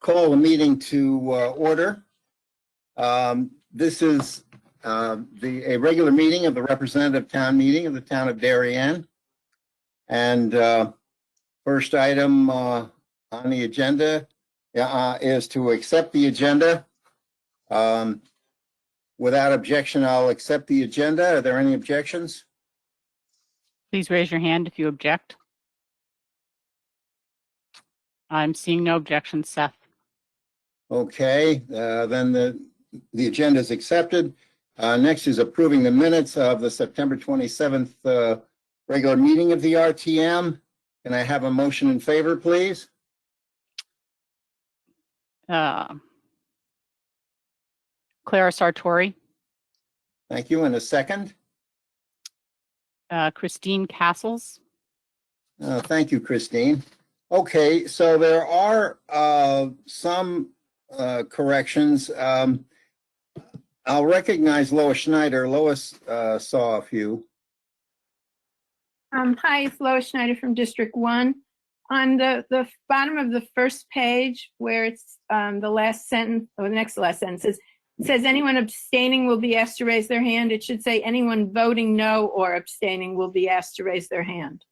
call the meeting to order. This is a regular meeting of the representative town meeting of the town of Darien. And first item on the agenda is to accept the agenda. Without objection, I'll accept the agenda. Are there any objections? Please raise your hand if you object. I'm seeing no objections, Seth. Okay, then the agenda is accepted. Next is approving the minutes of the September 27th regular meeting of the RTM. Can I have a motion in favor, please? Clara Sartori. Thank you. And a second? Christine Castles. Thank you, Christine. Okay, so there are some corrections. I'll recognize Lois Schneider. Lois saw a few. Hi, it's Lois Schneider from District 1. On the bottom of the first page, where it's the last sentence, or the next to last sentence, it says anyone abstaining will be asked to raise their hand. It should say anyone voting no or abstaining will be asked to raise their hand.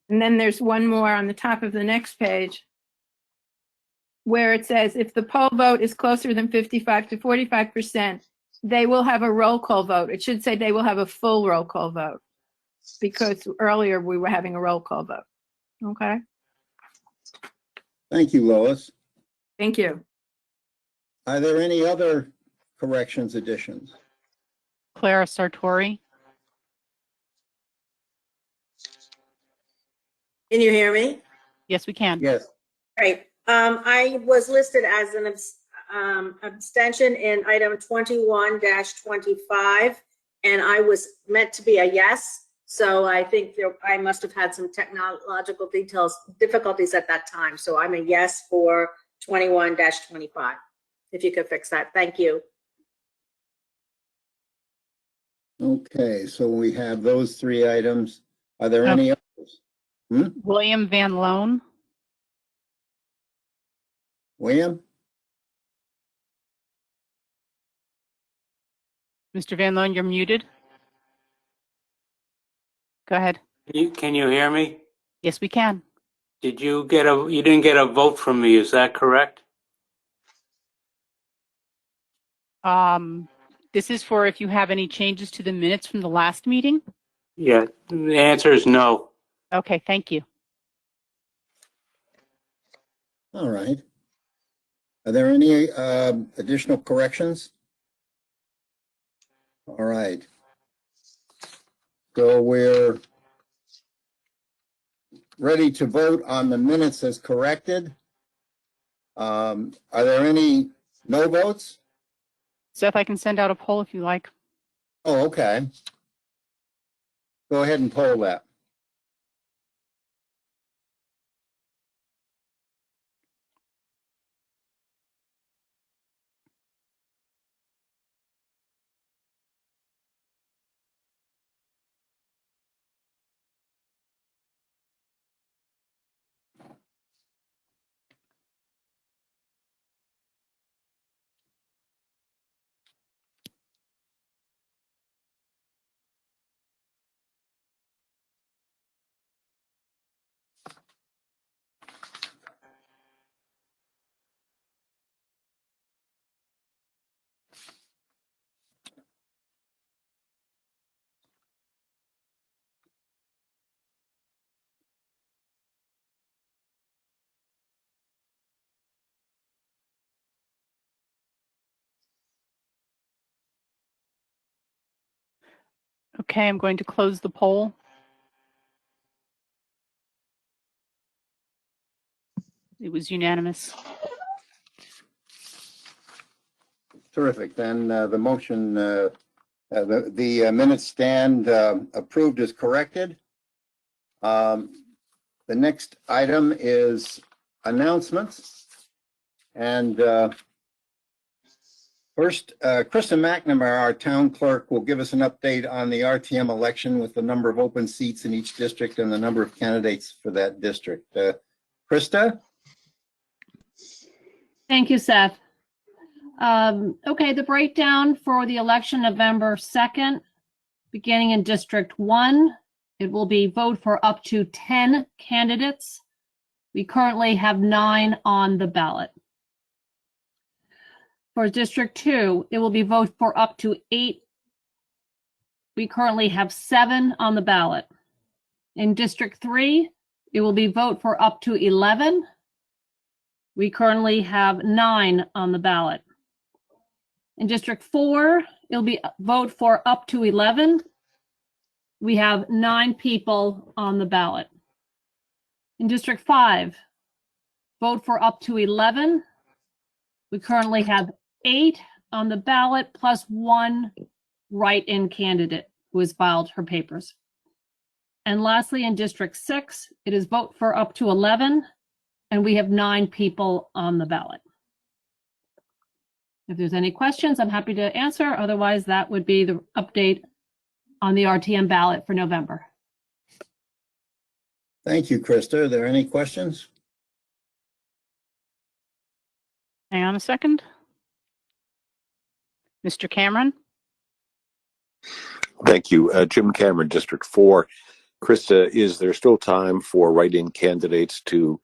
And then there's one more on the top of the next page, where it says if the poll vote is closer than 55 to 45%, they will have a roll call vote. It should say they will have a full roll call vote, because earlier we were having a roll call vote. Okay. Thank you, Lois. Thank you. Are there any other corrections, additions? Clara Sartori. Can you hear me? Yes, we can. Yes. Great. I was listed as an abstention in item 21-25, and I was meant to be a yes. So I think I must have had some technological difficulties at that time. So I'm a yes for 21-25. If you could fix that. Thank you. Okay, so we have those three items. Are there any others? William Van Loan. William? Mr. Van Loan, you're muted. Go ahead. Can you hear me? Yes, we can. You didn't get a vote from me, is that correct? This is for if you have any changes to the minutes from the last meeting. Yeah, the answer is no. Okay, thank you. All right. Are there any additional corrections? All right. So we're ready to vote on the minutes as corrected. Are there any no votes? Seth, I can send out a poll if you like. Oh, okay. Go ahead and poll that. Okay, I'm going to close the poll. It was unanimous. Terrific. Then the motion, the minutes stand approved as corrected. The next item is announcements. And first, Krista McNamara, our town clerk, will give us an update on the RTM election with the number of open seats in each district and the number of candidates for that district. Krista? Thank you, Seth. Okay, the breakdown for the election November 2nd, beginning in District 1, it will be vote for up to 10 candidates. We currently have 9 on the ballot. For District 2, it will be vote for up to 8. We currently have 7 on the ballot. In District 3, it will be vote for up to 11. We currently have 9 on the ballot. In District 4, it'll be vote for up to 11. We have 9 people on the ballot. In District 5, vote for up to 11. We currently have 8 on the ballot, plus 1 write-in candidate who has filed her papers. And lastly, in District 6, it is vote for up to 11, and we have 9 people on the ballot. If there's any questions, I'm happy to answer. Otherwise, that would be the update on the RTM ballot for November. Thank you, Krista. Are there any questions? Hang on a second. Mr. Cameron? Thank you. Jim Cameron, District 4. Krista, is there still time for write-in candidates to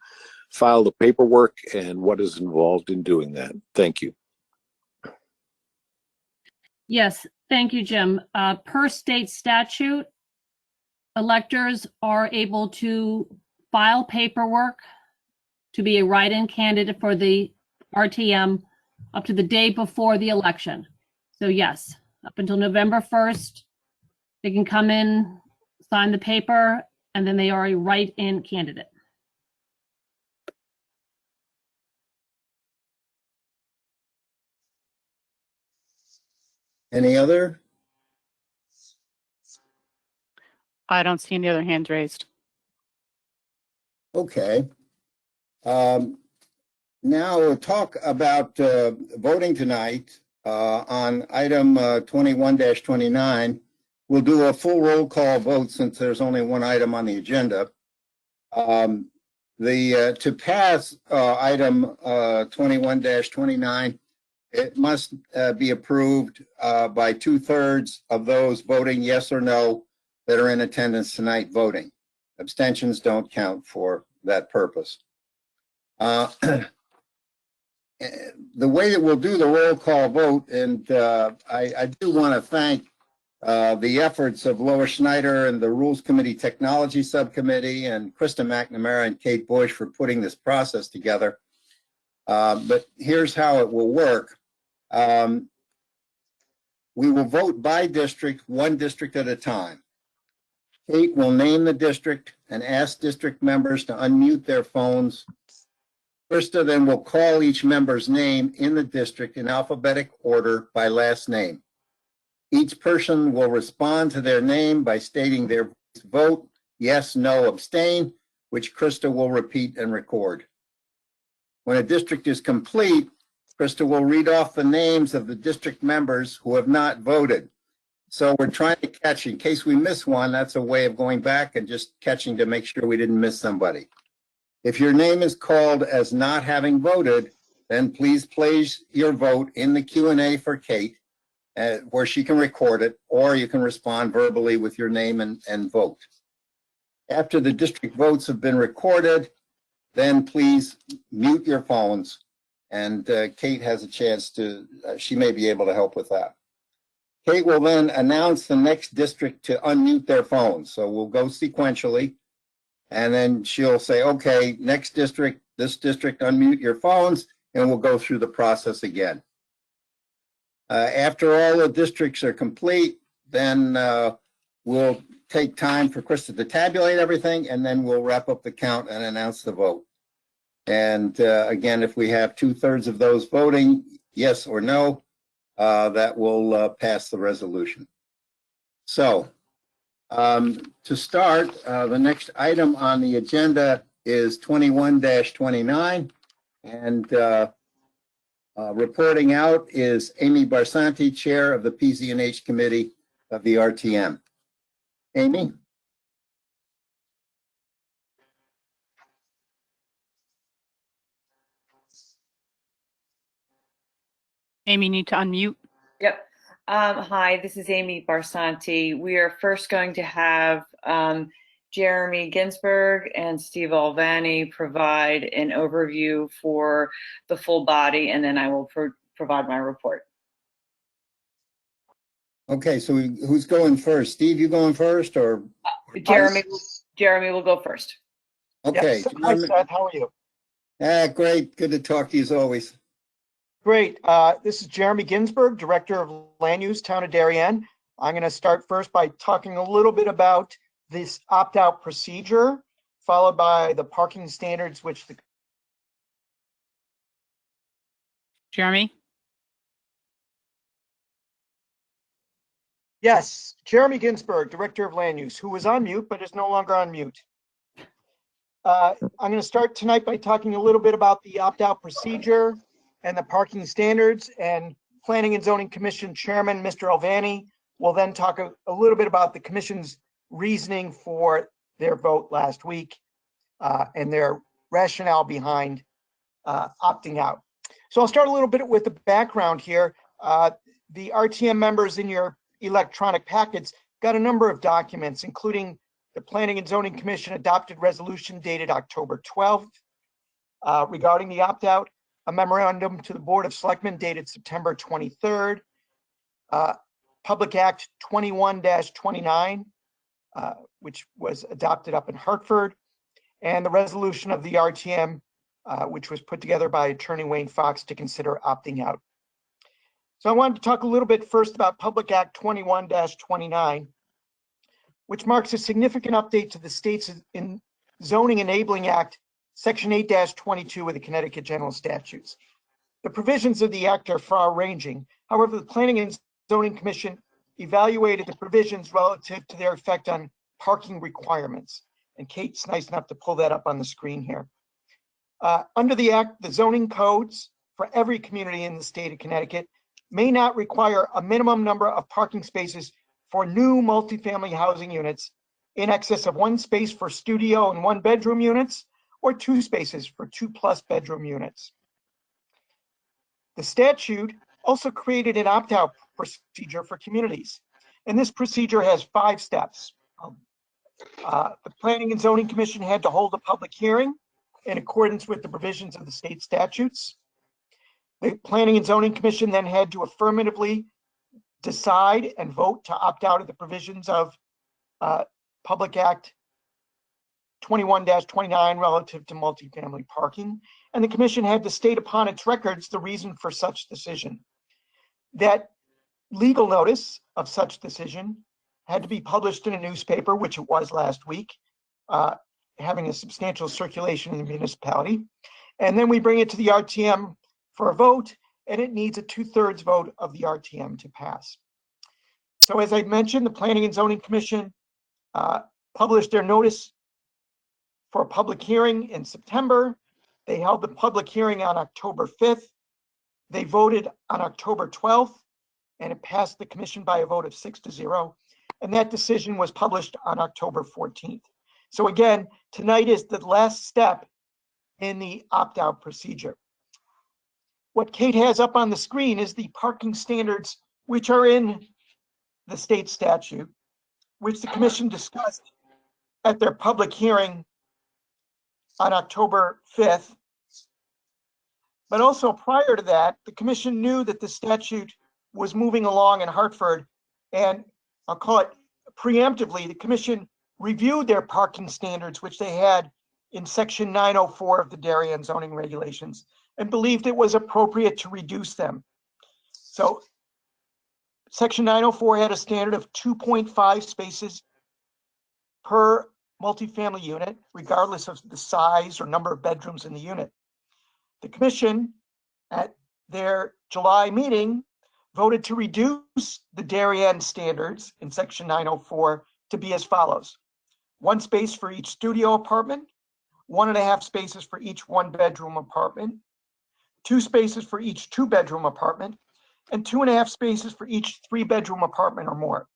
file the paperwork, and what is involved in doing that? Thank you. Yes, thank you, Jim. Per state statute, electors are able to file paperwork to be a write-in candidate for the RTM up to the day before the election. So yes, up until November 1st, they can come in, sign the paper, and then they are a write-in candidate. Any other? I don't see any other hands raised. Okay. Now we'll talk about voting tonight on item 21-29. We'll do a full roll call vote since there's only one item on the agenda. To pass item 21-29, it must be approved by 2/3 of those voting yes or no that are in attendance tonight voting. Abstentions don't count for that purpose. The way that we'll do the roll call vote, and I do want to thank the efforts of Lois Schneider and the Rules Committee Technology Subcommittee and Krista McNamara and Kate Bush for putting this process together. But here's how it will work. We will vote by district, one district at a time. Kate will name the district and ask district members to unmute their phones. Krista then will call each member's name in the district in alphabetic order by last name. Each person will respond to their name by stating their vote, yes, no, abstain, which Krista will repeat and record. When a district is complete, Krista will read off the names of the district members who have not voted. So we're trying to catch, in case we miss one, that's a way of going back and just catching to make sure we didn't miss somebody. If your name is called as not having voted, then please place your vote in the Q&A for Kate, where she can record it, or you can respond verbally with your name and vote. After the district votes have been recorded, then please mute your phones, and Kate has a chance to, she may be able to help with that. Kate will then announce the next district to unmute their phones. So we'll go sequentially, and then she'll say, okay, next district, this district, unmute your phones, and we'll go through the process again. After all the districts are complete, then we'll take time for Krista to tabulate everything, and then we'll wrap up the count and announce the vote. And again, if we have 2/3 of those voting, yes or no, that will pass the resolution. So to start, the next item on the agenda is 21-29, and reporting out is Amy Barsanti, Chair of the PZ&H Committee of the RTM. Amy? Amy, you need to unmute. Yep. Hi, this is Amy Barsanti. We are first going to have Jeremy Ginsburg and Steve Alvani provide an overview for the full body, and then I will provide my report. Okay, so who's going first? Steve, you going first or? Jeremy will go first. Okay. Yes. Hi, Seth. How are you? Great. Good to talk to you as always. Great. This is Jeremy Ginsburg, Director of Land Use, Town of Darien. I'm going to start first by talking a little bit about this opt-out procedure, followed by the parking standards, which the Jeremy? Yes, Jeremy Ginsburg, Director of Land Use, who was on mute but is no longer on mute. I'm going to start tonight by talking a little bit about the opt-out procedure and the parking standards, and Planning and Zoning Commission Chairman, Mr. Alvani, will then talk a little bit about the commission's reasoning for their vote last week and their rationale behind opting out. So I'll start a little bit with the background here. The RTM members in your electronic packets got a number of documents, including the Planning and Zoning Commission adopted resolution dated October 12th regarding the opt-out, a memorandum to the Board of Selectmen dated September 23rd, Public Act 21-29, which was adopted up in Hartford, and the resolution of the RTM, which was put together by Attorney Wayne Fox to consider opting out. So I wanted to talk a little bit first about Public Act 21-29, which marks a significant update to the state's Zoning Enabling Act, Section 8-22 of the Connecticut General Statutes. The provisions of the act are far-ranging. However, the Planning and Zoning Commission evaluated the provisions relative to their effect on parking requirements. And Kate's nice enough to pull that up on the screen here. Under the act, the zoning codes for every community in the state of Connecticut may not require a minimum number of parking spaces for new multifamily housing units in excess of 1 space for studio and 1 bedroom units, or 2 spaces for 2+ bedroom units. The statute also created an opt-out procedure for communities, and this procedure has 5 steps. The Planning and Zoning Commission had to hold a public hearing in accordance with the provisions of the state statutes. The Planning and Zoning Commission then had to affirmatively decide and vote to opt out of the provisions of Public Act 21-29 relative to multifamily parking. And the commission had to state upon its records the reason for such decision. That legal notice of such decision had to be published in a newspaper, which it was last week, having a substantial circulation in the municipality. And then we bring it to the RTM for a vote, and it needs a 2/3 vote of the RTM to pass. So as I mentioned, the Planning and Zoning Commission published their notice for a public hearing in September. They held the public hearing on October 5th. They voted on October 12th, and it passed the commission by a vote of 6-0. And that decision was published on October 14th. So again, tonight is the last step in the opt-out procedure. What Kate has up on the screen is the parking standards, which are in the state statute, which the commission discussed at their public hearing on October 5th. But also prior to that, the commission knew that the statute was moving along in Hartford, and I'll call it preemptively, the commission reviewed their parking standards, which they had in section 904 of the Darien zoning regulations, and believed it was appropriate to reduce them. So section 904 had a standard of 2.5 spaces per multifamily unit, regardless of the size or number of bedrooms in the unit. The commission at their July meeting voted to reduce the Darien standards in section 904 to be as follows: 1 space for each studio apartment, 1.5 spaces for each 1-bedroom apartment, 2 spaces for each 2-bedroom apartment, and 2.5 spaces for each 3-bedroom apartment or more.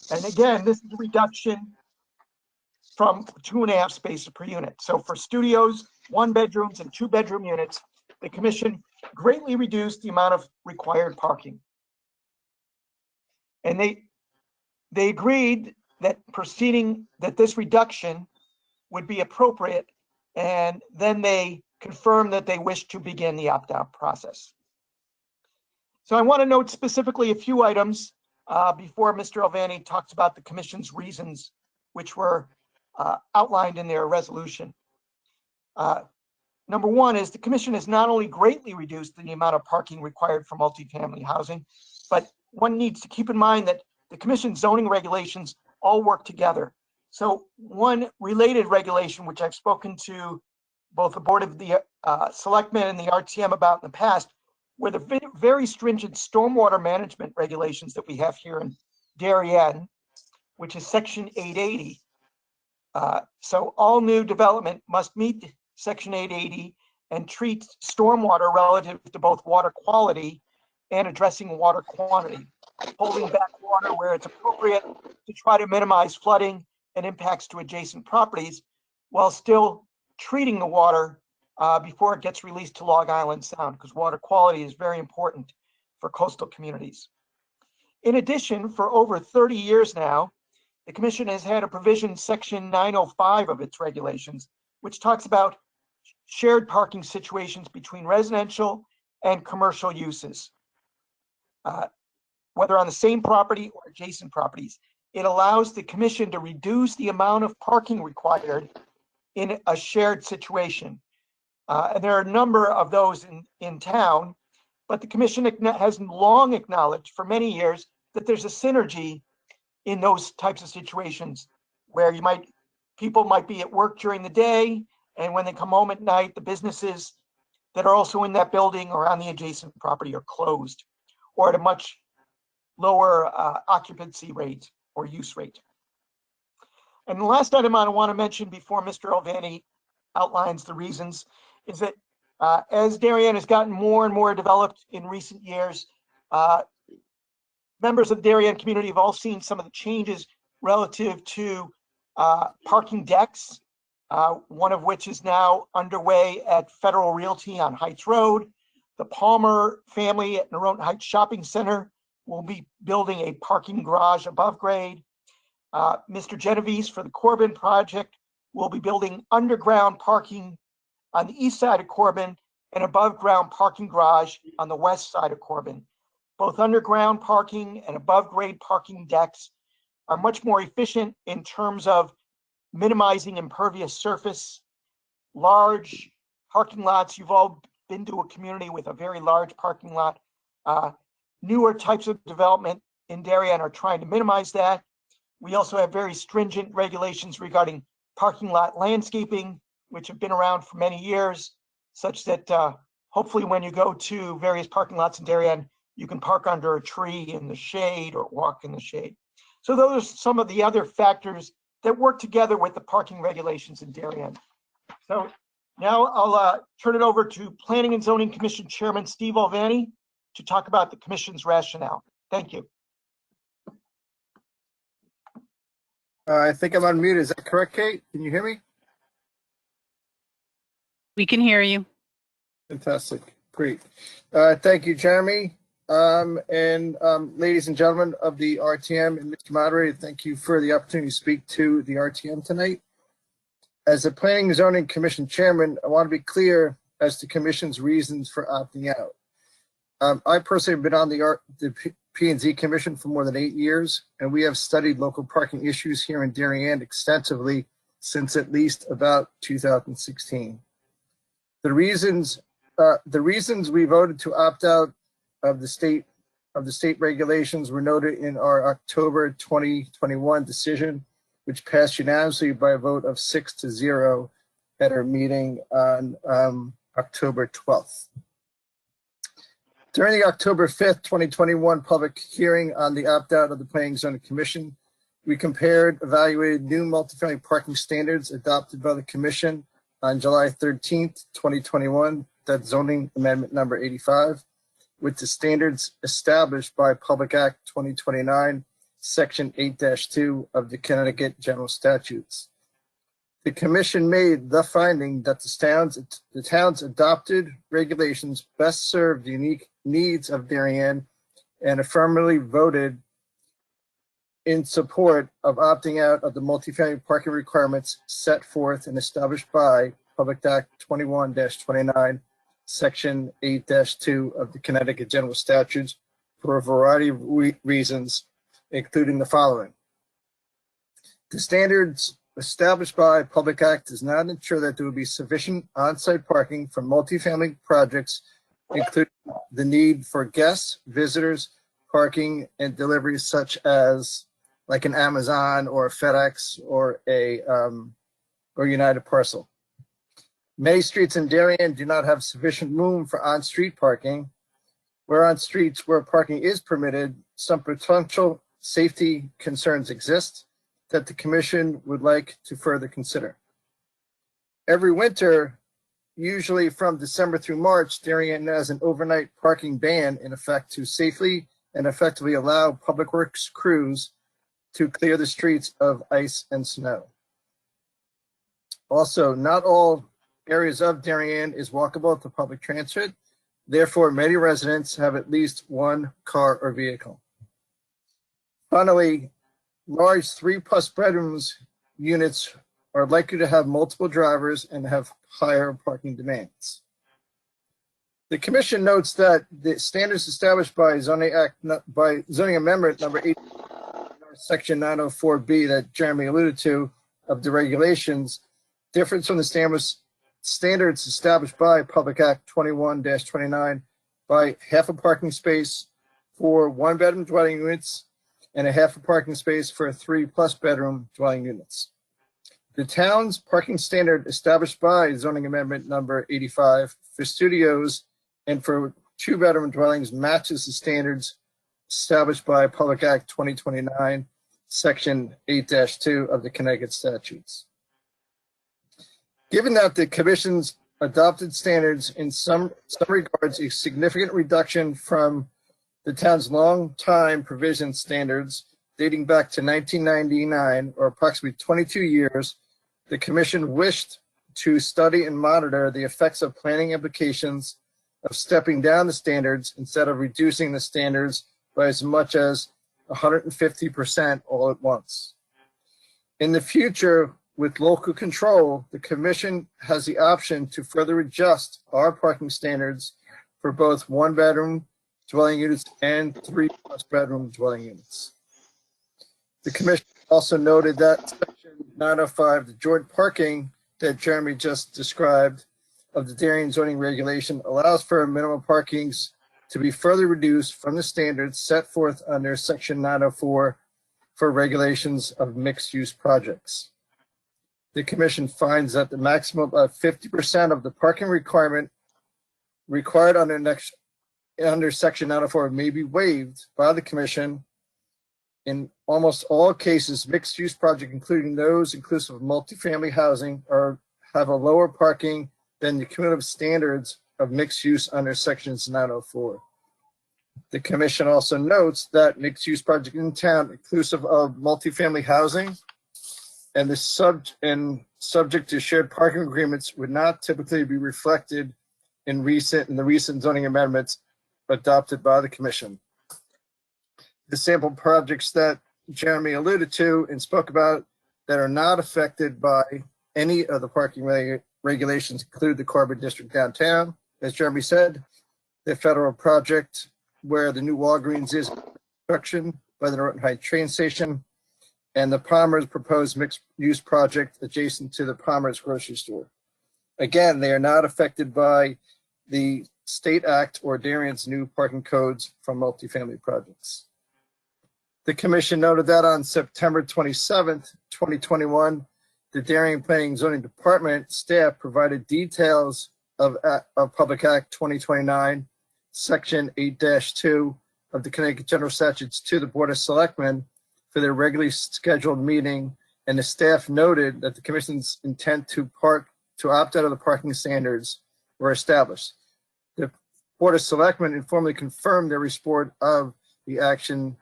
And again, this is a reduction from 2.5 spaces per unit. So for studios, 1-bedrooms and 2-bedroom units, the commission greatly reduced the amount of required parking. And they agreed that this reduction would be appropriate, and then they confirmed that they wish to begin the opt-out process. So I want to note specifically a few items before Mr. Alvani talks about the commission's reasons, which were outlined in their resolution. Number one is the commission has not only greatly reduced the amount of parking required for multifamily housing, but one needs to keep in mind that the commission's zoning regulations all work together. So one related regulation, which I've spoken to both the Board of the Selectmen and the RTM about in the past, were the very stringent stormwater management regulations that we have here in Darien, which is Section 880. So all new development must meet Section 880 and treat stormwater relative to both water quality and addressing water quantity, holding back water where it's appropriate to try to minimize flooding and impacts to adjacent properties, while still treating the water before it gets released to Long Island Sound, because water quality is very important for coastal communities. In addition, for over 30 years now, the commission has had a provision, Section 905 of its regulations, which talks about shared parking situations between residential and commercial uses, whether on the same property or adjacent properties. It allows the commission to reduce the amount of parking required in a shared situation. And there are a number of those in town, but the commission has long acknowledged for many years that there's a synergy in those types of situations where people might be at work during the day, and when they come home at night, the businesses that are also in that building or on the adjacent property are closed or at a much lower occupancy rate or use rate. And the last item I want to mention before Mr. Alvani outlines the reasons is that as Darien has gotten more and more developed in recent years, members of the Darien community have all seen some of the changes relative to parking decks, one of which is now underway at Federal Realty on Heights Road. The Palmer family at Norotan Heights Shopping Center will be building a parking garage above grade. Mr. Genovese for the Corbin project will be building underground parking on the east side of Corbin and above ground parking garage on the west side of Corbin. Both underground parking and above grade parking decks are much more efficient in terms of minimizing impervious surface. Large parking lots, you've all been to a community with a very large parking lot. Newer types of development in Darien are trying to minimize that. We also have very stringent regulations regarding parking lot landscaping, which have been around for many years, such that hopefully when you go to various parking lots in Darien, you can park under a tree in the shade or walk in the shade. So those are some of the other factors that work together with the parking regulations in Darien. So now I'll turn it over to Planning and Zoning Commission Chairman Steve Alvani to talk about the commission's rationale. Thank you. I think I'm on mute. Is that correct, Kate? Can you hear me? We can hear you. Fantastic. Great. Thank you, Jeremy. Ladies and gentlemen of the RTM and Mr. Moderator, thank you for the opportunity to speak to the RTM tonight. As the Planning and Zoning Commission Chairman, I want to be clear as to Commission's reasons for opting out. I personally have been on the P&Z Commission for more than 8 years, and we have studied local parking issues here in Darien extensively since at least about 2016. The reasons we voted to opt out of the state regulations were noted in our October 2021 decision, which passed unanimously by a vote of 6-0 at our meeting on October 12th. During the October 5th, 2021 public hearing on the opt-out of the Planning and Zoning Commission, we evaluated new multifamily parking standards adopted by the Commission on July 13th, 2021, that's zoning amendment number 85, with the standards established by Public Act 2029, Section 8-2 of the Connecticut General Statutes. The commission made the finding that the town's adopted regulations best serve the unique needs of Darien and affirmatively voted in support of opting out of the multifamily parking requirements set forth and established by Public Act 21-29, Section 8-2 of the Connecticut General Statutes for a variety of reasons, including the following. The standards established by Public Act does not ensure that there will be sufficient on-site parking for multifamily projects, including the need for guests, visitors, parking, and deliveries such as like an Amazon or a FedEx or a or United Parcel. Many streets in Darien do not have sufficient room for on-street parking. Where on streets where parking is permitted, some potential safety concerns exist that the commission would like to further consider. Every winter, usually from December through March, Darien has an overnight parking ban in effect to safely and effectively allow public works crews to clear the streets of ice and snow. Also, not all areas of Darien is walkable to public transit. Therefore, many residents have at least one car or vehicle. Finally, large 3+ bedrooms units are likely to have multiple drivers and have higher parking demands. The commission notes that the standards established by zoning amendment number 8, section 904B that Jeremy alluded to of the regulations differs from the standards established by Public Act 21-29 by half a parking space for 1-bedroom dwelling units and a half a parking space for 3+ bedroom dwelling units. The town's parking standard established by zoning amendment number 85 for studios and for 2-bedroom dwellings matches the standards established by Public Act 2029, section 8-2 of the Connecticut statutes. Given that the commission's adopted standards in some regards a significant reduction from the town's long-time provision standards dating back to 1999, or approximately 22 years, the commission wished to study and monitor the effects of planning implications of stepping down the standards instead of reducing the standards by as much as 150% all at once. In the future, with local control, the commission has the option to further adjust our parking standards for both 1-bedroom dwelling units and 3+ bedroom dwelling units. The commission also noted that section 905, the joint parking that Jeremy just described of the Darien zoning regulation, allows for minimum parkings to be further reduced from the standards set forth under section 904 for regulations of mixed-use projects. The commission finds that the maximum of 50% of the parking requirement required under section 904 may be waived by the commission. In almost all cases, mixed-use projects, including those inclusive of multifamily housing, have a lower parking than the cumulative standards of mixed use under sections 904. The commission also notes that mixed-use projects in town, inclusive of multifamily housing, and subject to shared parking agreements, would not typically be reflected in the recent zoning amendments adopted by the commission. The sample projects that Jeremy alluded to and spoke about that are not affected by any of the parking regulations include the Corbin District downtown, as Jeremy said, the federal project where the new Walgreens is construction by the Norton Heights train station, and the Palmer's proposed mixed-use project adjacent to the Palmer's grocery store. Again, they are not affected by the State Act or Darien's new parking codes from multifamily projects. The commission noted that on September 27th, 2021, the Darien Planning and Zoning Department staff provided details of Public Act 2029, Section 8-2 of the Connecticut General Statutes to the Board of Selectmen for their regularly scheduled meeting, and the staff noted that the commission's intent to opt out of the parking standards were established. The Board of Selectmen informally confirmed their support of the action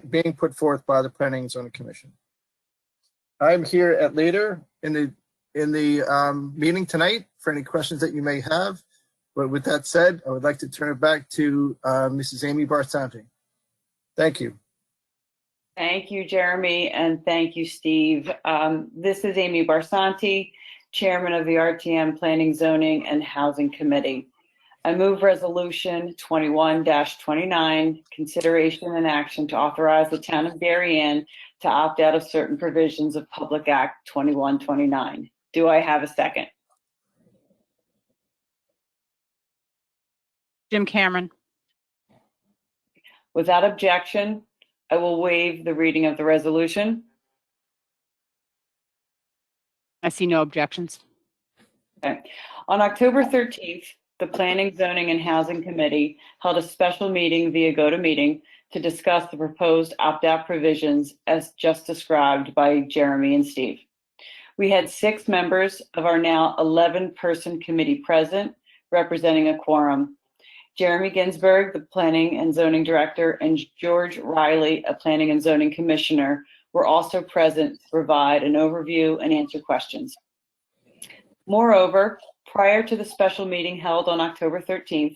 being put forth by the Planning and Zoning Commission. I'm here at later in the meeting tonight for any questions that you may have. But with that said, I would like to turn it back to Mrs. Amy Barsanti. Thank you. Thank you, Jeremy, and thank you, Steve. This is Amy Barsanti, Chairman of the RTM Planning, Zoning, and Housing Committee. I move Resolution 21-29, consideration and action to authorize the town of Darien to opt out of certain provisions of Public Act 2129. Do I have a second? Jim Cameron. Without objection, I will waive the reading of the resolution. I see no objections. Okay. On October 13th, the Planning, Zoning, and Housing Committee held a special meeting via GoToMeeting to discuss the proposed opt-out provisions as just described by Jeremy and Steve. We had 6 members of our now 11-person committee present, representing a quorum. Jeremy Ginsburg, the Planning and Zoning Director, and George Riley, a Planning and Zoning Commissioner, were also present to provide an overview and answer questions. Moreover, prior to the special meeting held on October 13th,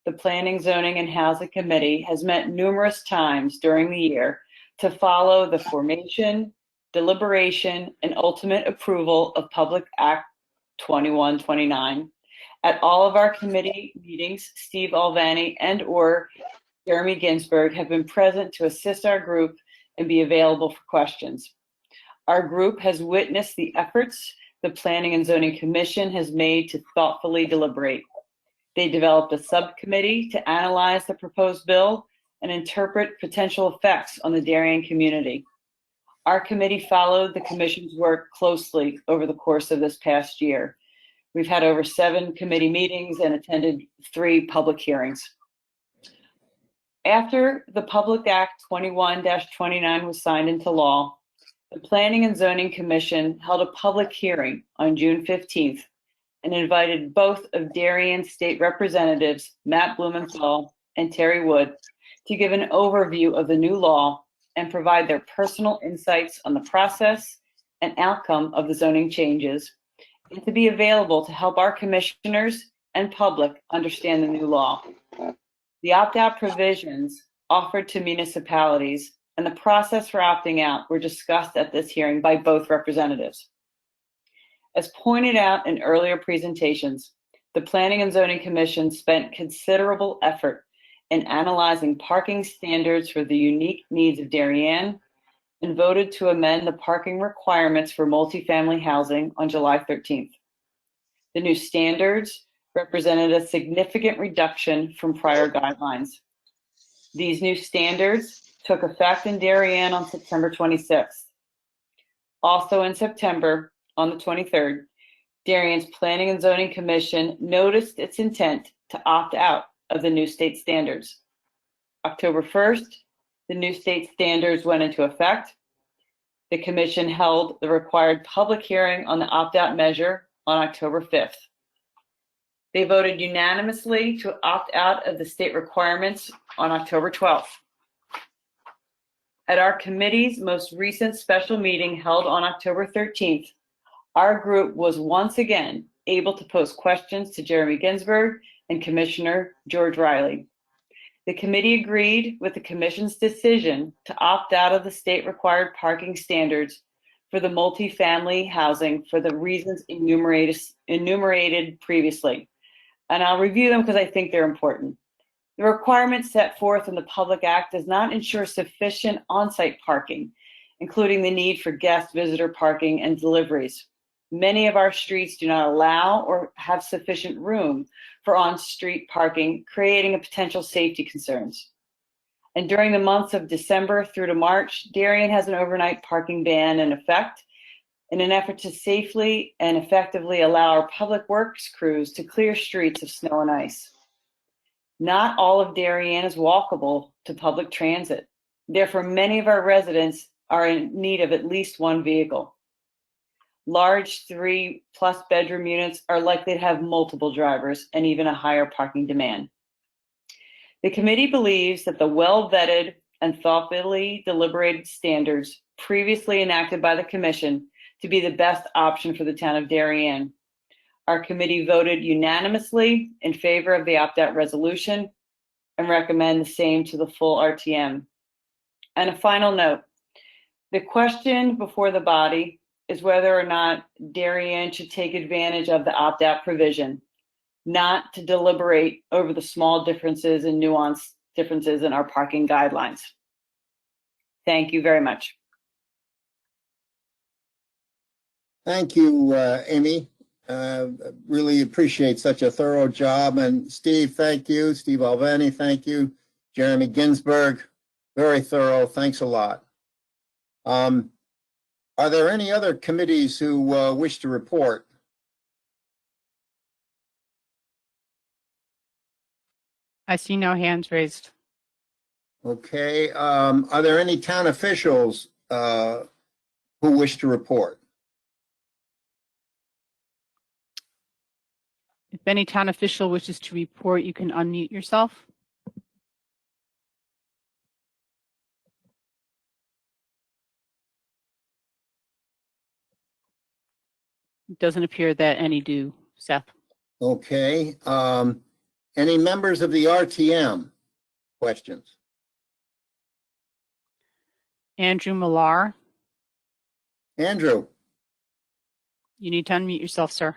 the Planning, Zoning, and Housing Committee has met numerous times during the year to follow the formation, deliberation, and ultimate approval of Public Act 2129. At all of our committee meetings, Steve Alvani and/or Jeremy Ginsburg have been present to assist our group and be available for questions. Our group has witnessed the efforts the Planning and Zoning Commission has made to thoughtfully deliberate. They developed a subcommittee to analyze the proposed bill and interpret potential effects on the Darien community. Our committee followed the commission's work closely over the course of this past year. We've had over 7 committee meetings and attended 3 public hearings. After the Public Act 21-29 was signed into law, the Planning and Zoning Commission held a public hearing on June 15th and invited both of Darien State Representatives, Matt Blumenthal and Terry Wood, to give an overview of the new law and provide their personal insights on the process and outcome of the zoning changes, and to be available to help our commissioners and public understand the new law. The opt-out provisions offered to municipalities and the process for opting out were discussed at this hearing by both representatives. As pointed out in earlier presentations, the Planning and Zoning Commission spent considerable effort in analyzing parking standards for the unique needs of Darien and voted to amend the parking requirements for multifamily housing on July 13th. The new standards represented a significant reduction from prior guidelines. These new standards took effect in Darien on September 26th. Also in September, on the 23rd, Darien's Planning and Zoning Commission noticed its intent to opt out of the new state standards. October 1st, the new state standards went into effect. The commission held the required public hearing on the opt-out measure on October 5th. They voted unanimously to opt out of the state requirements on October 12th. At our committee's most recent special meeting held on October 13th, our group was once again able to pose questions to Jeremy Ginsburg and Commissioner George Riley. The committee agreed with the commission's decision to opt out of the state required parking standards for the multifamily housing for the reasons enumerated previously. And I'll review them because I think they're important. The requirement set forth in the Public Act does not ensure sufficient on-site parking, including the need for guest visitor parking and deliveries. Many of our streets do not allow or have sufficient room for on-street parking, creating a potential safety concerns. And during the months of December through to March, Darien has an overnight parking ban in effect in an effort to safely and effectively allow our public works crews to clear streets of snow and ice. Not all of Darien is walkable to public transit. Therefore, many of our residents are in need of at least one vehicle. Large 3+ bedroom units are likely to have multiple drivers and even a higher parking demand. The committee believes that the well-vetted and thoughtfully deliberated standards previously enacted by the commission to be the best option for the town of Darien. Our committee voted unanimously in favor of the opt-out resolution and recommend the same to the full RTM. And a final note, the question before the body is whether or not Darien should take advantage of the opt-out provision, not to deliberate over the small differences and nuanced differences in our parking guidelines. Thank you very much. Thank you, Amy. Really appreciate such a thorough job. And Steve, thank you. Steve Alvani, thank you. Jeremy Ginsburg, very thorough. Thanks a lot. Are there any other committees who wish to report? I see no hands raised. Okay. Are there any town officials who wish to report? If any town official wishes to report, you can unmute yourself. It doesn't appear that any do, Seth. Okay. Any members of the RTM? Questions? Andrew Millar, Andrew? you need to unmute yourself, sir.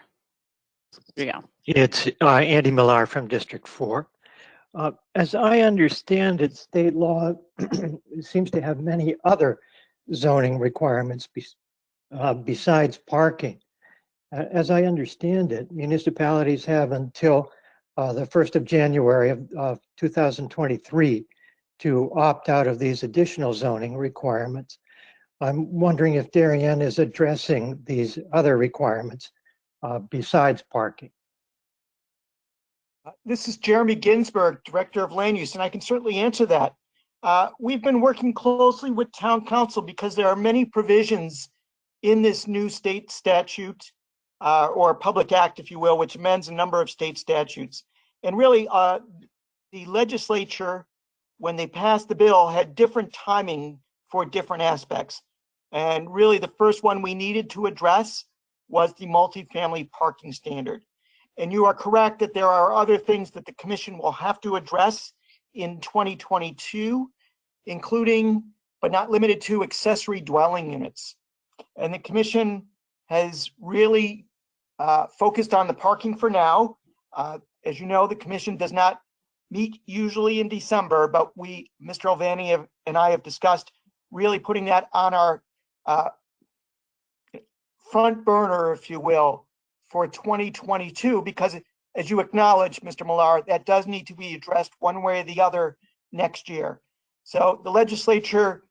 There you go. It's Andy Millar from District 4. As I understand it, state law seems to have many other zoning requirements besides parking. As I understand it, municipalities have until the 1st of January of 2023 to opt out of these additional zoning requirements. I'm wondering if Darien is addressing these other requirements besides parking. This is Jeremy Ginsburg, Director of Land Use, and I can certainly answer that. We've been working closely with Town Council because there are many provisions in this new state statute or public act, if you will, which amends a number of state statutes. And really, the legislature, when they passed the bill, had different timing for different aspects. And really, the first one we needed to address was the multifamily parking standard. And you are correct that there are other things that the commission will have to address in 2022, including, but not limited to, accessory dwelling units. And the commission has really focused on the parking for now. As you know, the commission does not meet usually in December, but Mr. Alvani and I have discussed really putting that on our front burner, if you will, for 2022, because as you acknowledge, Mr. Millar, that does need to be addressed one way or the other next year. So the legislature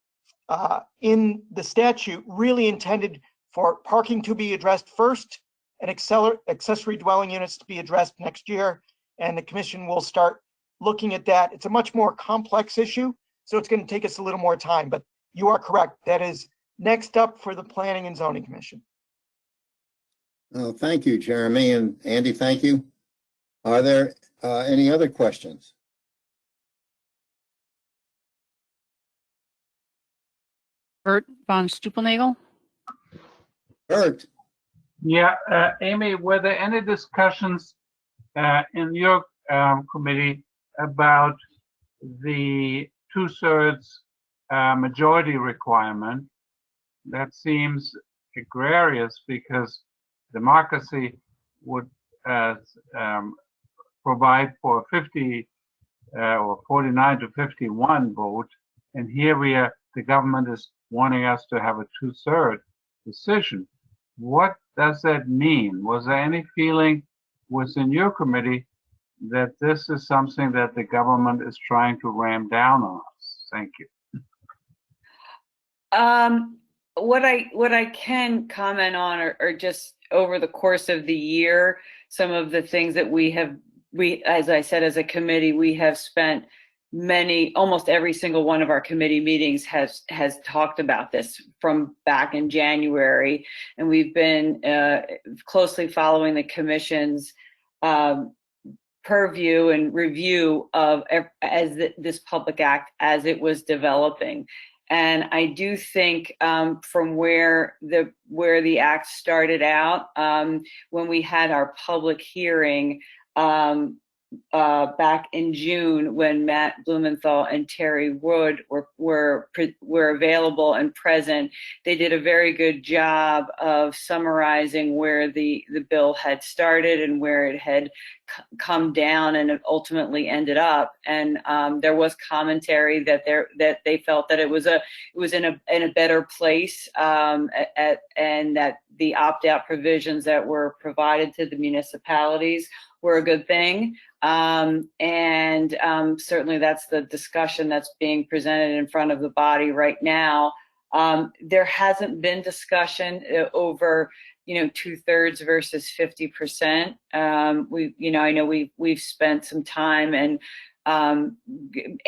in the statute really intended for parking to be addressed first and accessory dwelling units to be addressed next year. And the commission will start looking at that. It's a much more complex issue, so it's going to take us a little more time, but you are correct. That is next up for the Planning and Zoning Commission. Oh, thank you, Jeremy, and Andy, thank you. Are there any other questions? Bert von Stupelnagel. Bert? Yeah, Amy, were there any discussions in your committee about the 2/3 majority requirement? That seems egregious because democracy would provide for a 50 or 49 to 51 vote, and here the government is wanting us to have a 2/3 decision. What does that mean? Was there any feeling within your committee that this is something that the government is trying to ram down on us? Thank you. What I can comment on are just over the course of the year, some of the things that we, as I said, as a committee, we have spent almost every single one of our committee meetings has talked about this from back in January, and we've been closely following the commission's purview and review of this public act as it was developing. And I do think from where the act started out, when we had our public hearing back in June, when Matt Blumenthal and Terry Wood were available and present, they did a very good job of summarizing where the bill had started and where it had come down and it ultimately ended up. And there was commentary that they felt that it was in a better place, and that the opt-out provisions that were provided to the municipalities were a good thing. Certainly that's the discussion that's being presented in front of the body right now. There hasn't been discussion over, 2/3 versus 50%. I know we've spent some time and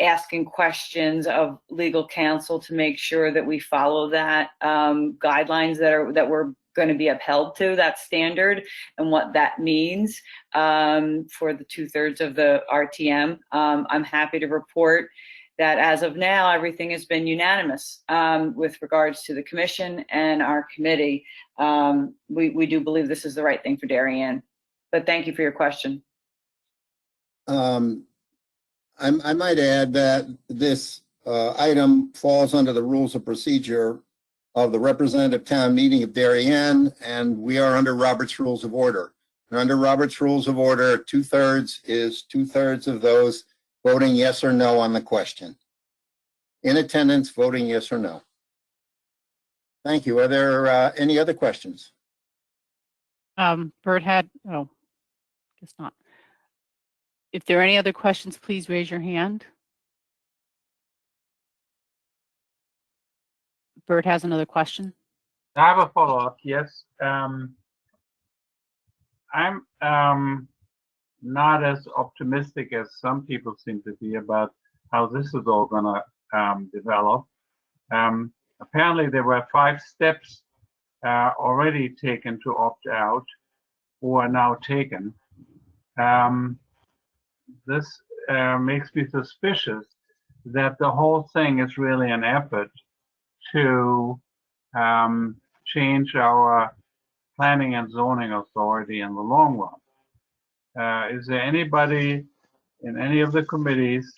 asking questions of legal counsel to make sure that we follow that guidelines that we're going to be upheld to, that standard, and what that means for the 2/3 of the RTM. I'm happy to report that as of now, everything has been unanimous with regards to the commission and our committee. We do believe this is the right thing for Darien. But thank you for your question. I might add that this item falls under the rules of procedure of the representative town meeting of Darien, and we are under Robert's Rules of Order. And under Robert's Rules of Order, 2/3 is 2/3 of those voting yes or no on the question. In attendance, voting yes or no. Thank you. Are there any other questions? Bert had, guess not. If there are any other questions, please raise your hand. Bert has another question. I have a follow-up, yes. I'm not as optimistic as some people seem to be about how this is all gonna develop. Apparently there were 5 steps already taken to opt out, or are now taken. This makes me suspicious that the whole thing is really an effort to change our planning and zoning authority in the long run. Is there anybody in any of the committees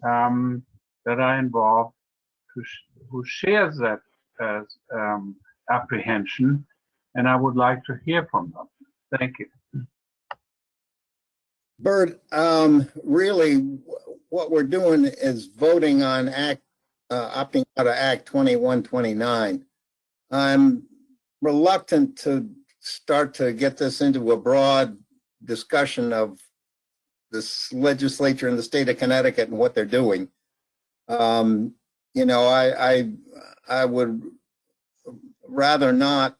that are involved who shares that apprehension? And I would like to hear from them. Thank you. Bert, really, what we're doing is voting on opting out of Act 2129. I'm reluctant to start to get this into a broad discussion of this legislature in the state of Connecticut and what they're doing. I would rather not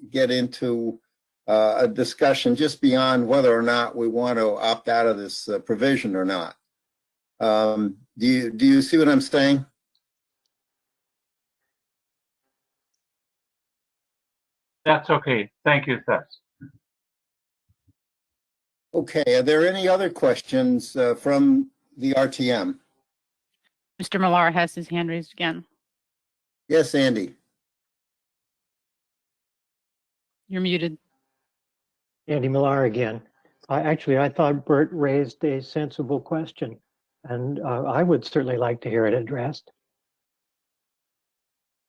get into a discussion just beyond whether or not we want to opt out of this provision or not. Do you see what I'm saying? That's okay. Thank you, Seth. Okay, are there any other questions from the RTM? Mr. Millar has his hand raised again. Yes, Andy. You're muted. Andy Millar again. I thought Bert raised a sensible question, and I would certainly like to hear it addressed.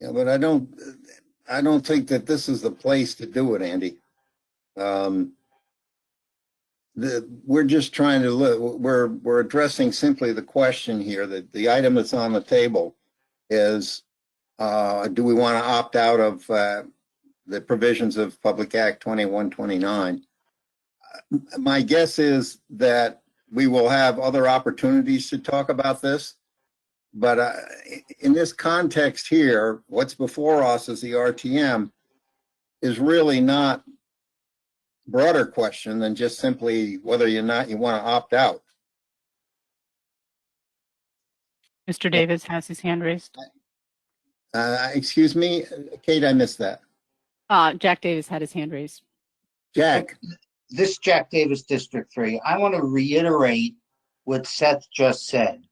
Yeah, but I don't think that this is the place to do it, Andy. We're just trying to look, we're addressing simply the question here, that the item that's on the table is, do we want to opt out of the provisions of Public Act 2129? My guess is that we will have other opportunities to talk about this, but in this context here, what's before us as the RTM is really not a broader question than just simply whether or not you want to opt out. Mr. Davis has his hand raised. Excuse me, Kate, I missed that. Jack Davis had his hand raised. Jack. This is Jack Davis, District 3. I want to reiterate what Seth just said.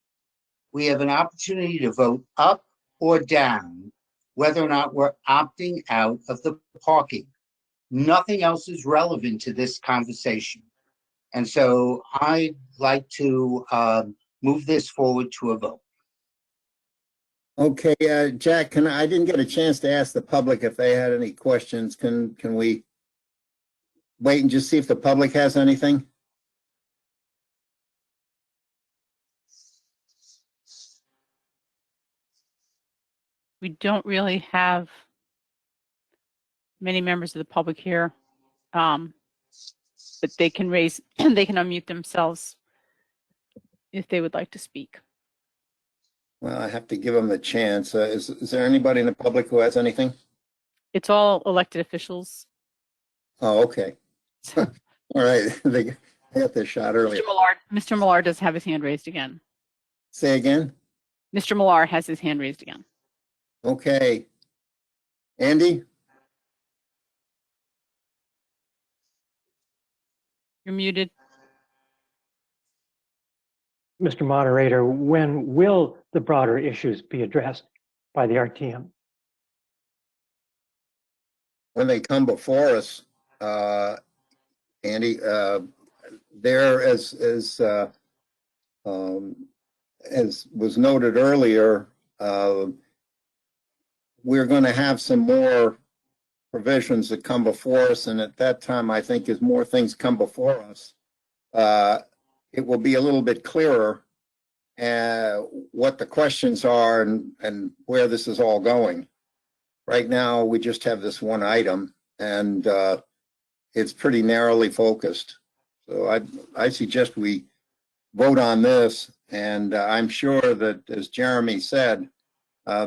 We have an opportunity to vote up or down whether or not we're opting out of the parking. Nothing else is relevant to this conversation. And so I'd like to move this forward to a vote. Okay, Jack, I didn't get a chance to ask the public if they had any questions. Can we wait and just see if the public has anything? We don't really have many members of the public here, but they can they can unmute themselves if they would like to speak. Well, I have to give them a chance. Is there anybody in the public who has anything? It's all elected officials. Oh, okay. All right, they got their shot earlier. Mr. Millar does have his hand raised again. Say again? Mr. Millar has his hand raised again. Okay. Andy? You're muted. Mr. Moderator, when will the broader issues be addressed by the RTM? When they come before us, Andy, there as was noted earlier, we're going to have some more provisions that come before us, and at that time, I think as more things come before us, it will be a little bit clearer what the questions are and where this is all going. Right now, we just have this one item, and it's pretty narrowly focused. So I suggest we vote on this, and I'm sure that, as Jeremy said,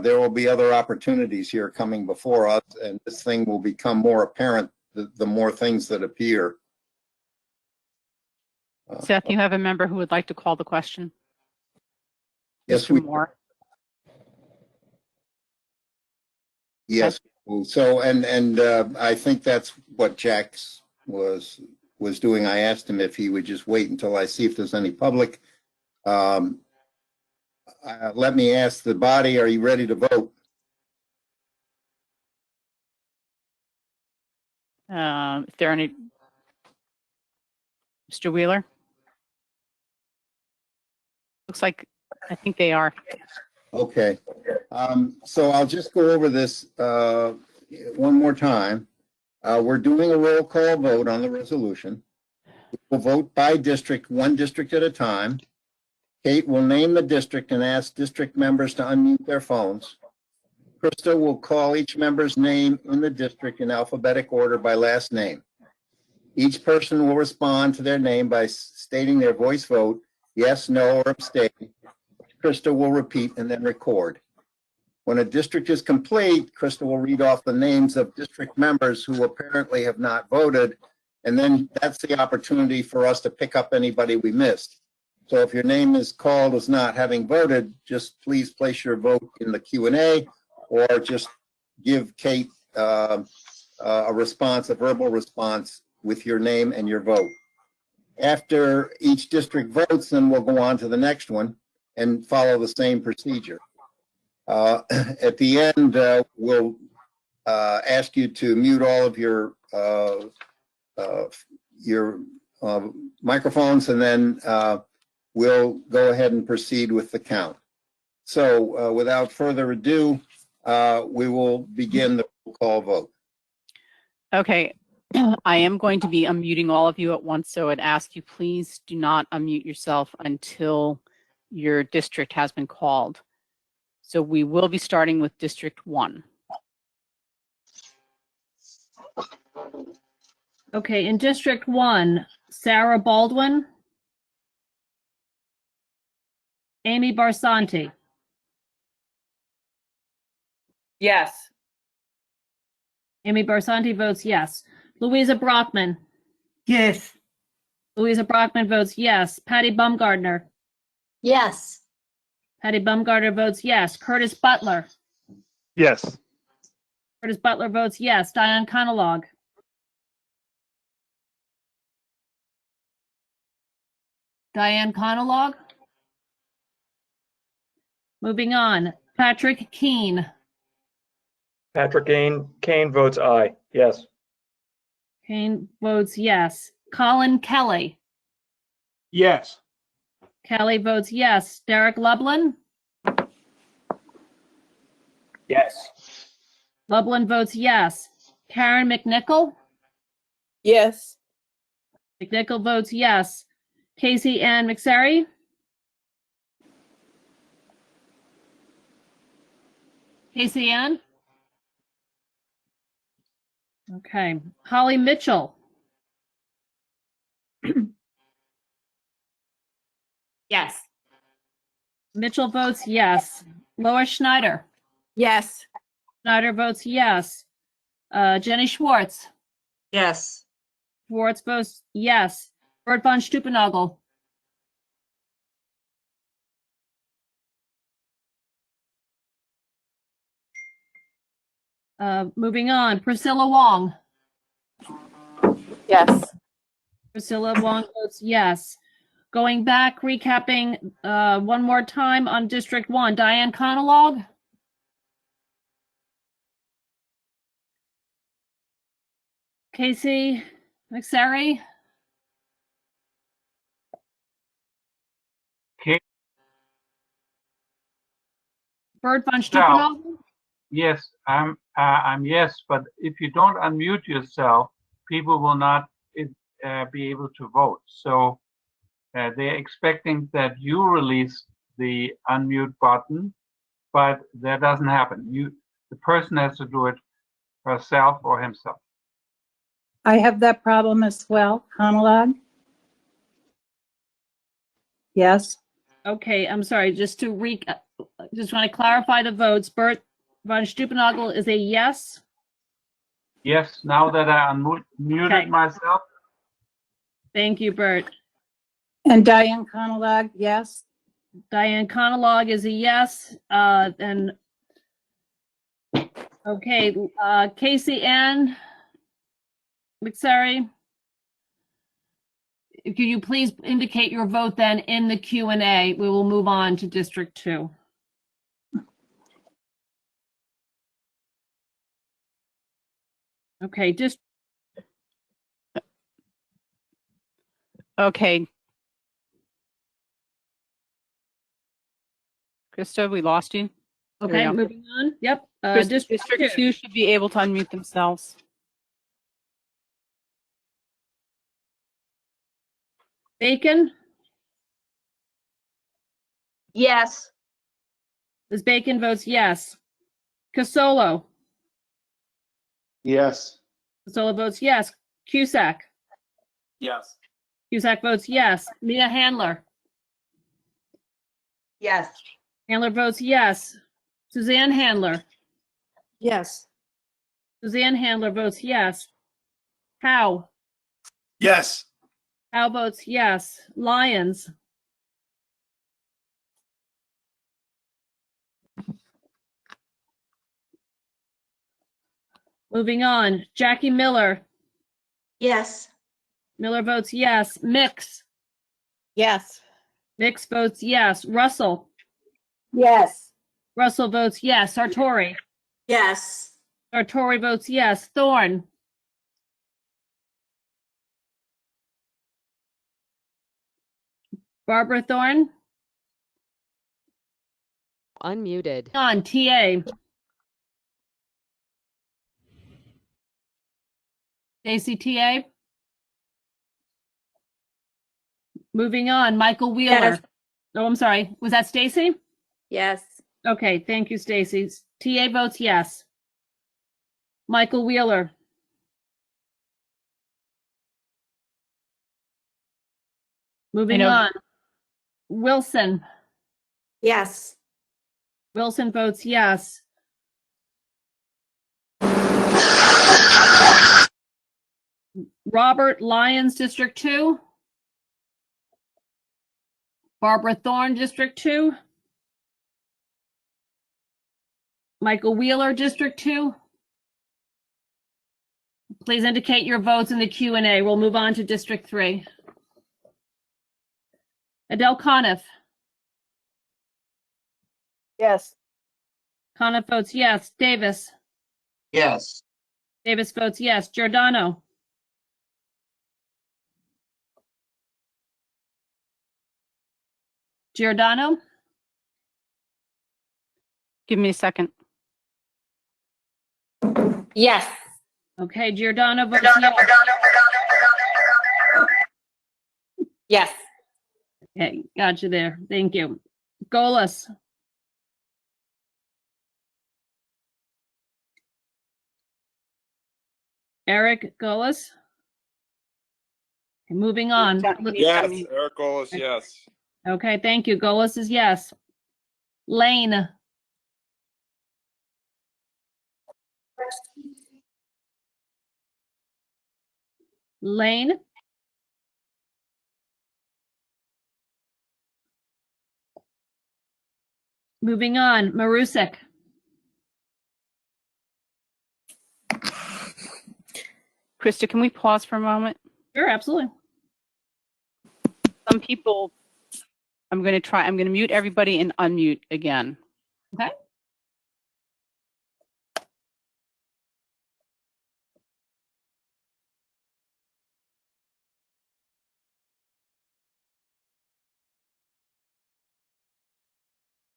there will be other opportunities here coming before us, and this thing will become more apparent the more things that appear. Seth, you have a member who would like to call the question. Yes, Mr. Moore. Yes. So, and I think that's what Jack was doing. I asked him if he would just wait until I see if there's any public. Let me ask the body, are you ready to vote? If there are any, Mr. Wheeler? Looks like, I think they are. Okay. So I'll just go over this one more time. We're doing a roll call vote on the resolution. We'll vote by district, one district at a time. Kate will name the district and ask district members to unmute their phones. Krista will call each member's name in the district in alphabetic order by last name. Each person will respond to their name by stating their voice vote, yes, no, or abstain. Krista will repeat and then record. When a district is complete, Krista will read off the names of district members who apparently have not voted, and then that's the opportunity for us to pick up anybody we missed. So if your name is called as not having voted, just please place your vote in the Q&A, or just give Kate a response, a verbal response with your name and your vote. After each district votes, then we'll go on to the next one and follow the same procedure. At the end, we'll ask you to mute all of your microphones, and then we'll go ahead and proceed with the count. So without further ado, we will begin the roll call vote. Okay, I am going to be unmuting all of you at once, so I'd ask you please do not unmute yourself until your district has been called. So we will be starting with District 1. Okay, in District 1, Sarah Baldwin, Amy Barsanti, Yes. Amy Barsanti votes yes. Louisa Brockman, Yes. Louisa Brockman votes yes. Patty Bumgardner, Yes. Patty Bumgardner votes yes. Curtis Butler, Yes. Curtis Butler votes yes. Diane Conalog, Diane Conalog. Moving on, Patrick Keene. Patrick Kane votes aye. Yes. Kane votes yes. Colin Kelly. Yes. Kelly votes yes. Derek Lublin. Yes. Lublin votes yes. Karen McNichol. Yes. McNichol votes yes. Casey Ann McSarry. Casey Ann. Okay. Holly Mitchell. Yes. Mitchell votes yes. Lois Schneider. Yes. Schneider votes yes. Jenny Schwartz. Yes. Schwartz votes yes. Bert von Stupenagel. Moving on, Priscilla Wong. Yes. Priscilla Wong votes yes. Going back, recapping one more time on District 1, Diane Conalog. Casey McSarry. Okay. Bert von So, Stupenagel. yes, I'm yes, but if you don't unmute yourself, people will not be able to vote. So they're expecting that you release the unmute button, but that doesn't happen. The person has to do it herself or himself. I have that problem as well. Monologue? Yes. Okay, I'm sorry, just want to clarify the votes. Bert von Stupenagel is a yes. Yes, now that I muted Okay. myself. Thank you, Bert. And Diane Monologue, yes. Diane Conalog is a yes. And okay, Casey Ann McSarry, could you please indicate your vote then in the Q&A? We will move on to District 2. Okay, Okay. Krista, we lost you. There we okay, go. moving on. Yep. District 2. 2 should be able to unmute themselves. Bacon. Yes. Ms. Bacon votes yes. Casolo. Yes. Casolo votes yes. Cusack. Yes. Cusack votes yes. Mia Handler. Yes. Handler votes yes. Suzanne Handler. Yes. Suzanne Handler votes yes. Howe. Yes. Howe votes yes. Lyons. Moving on. Jackie Miller. Yes. Miller votes yes. Mix. Yes. Mix votes yes. Russell. Yes. Russell votes yes. Sartori. Yes. Sartori votes yes. Thorne. Barbara Thorne. Unmuted. On TA. Stacy TA. Moving on. Michael Wheeler. Yes. Oh, I'm sorry. Was that Stacy? Yes. Okay, thank you, Stacy. TA votes yes. Michael Wheeler. Moving on. Wilson. Yes. Wilson votes yes. Robert Lyons, District 2. Barbara Thorne, District 2. Michael Wheeler, District 2. Please indicate your votes in the Q&A. We'll move on to District 3. Adele Coniff. Yes. Coniff votes yes. Davis. Yes. Davis votes yes. Giordano. Giordano. Give me a second. Yes. Okay, Giordano votes yes. Yes. Okay, got you there. Thank you. Golis. Eric Golis. Okay, moving on. Yes, Eric Golis, yes. Okay, thank you. Golis is yes. Lane. Lane. Moving on. Marusek. Krista, can we pause for a moment? Sure, absolutely. Some people, I'm going to mute everybody and unmute again. Okay.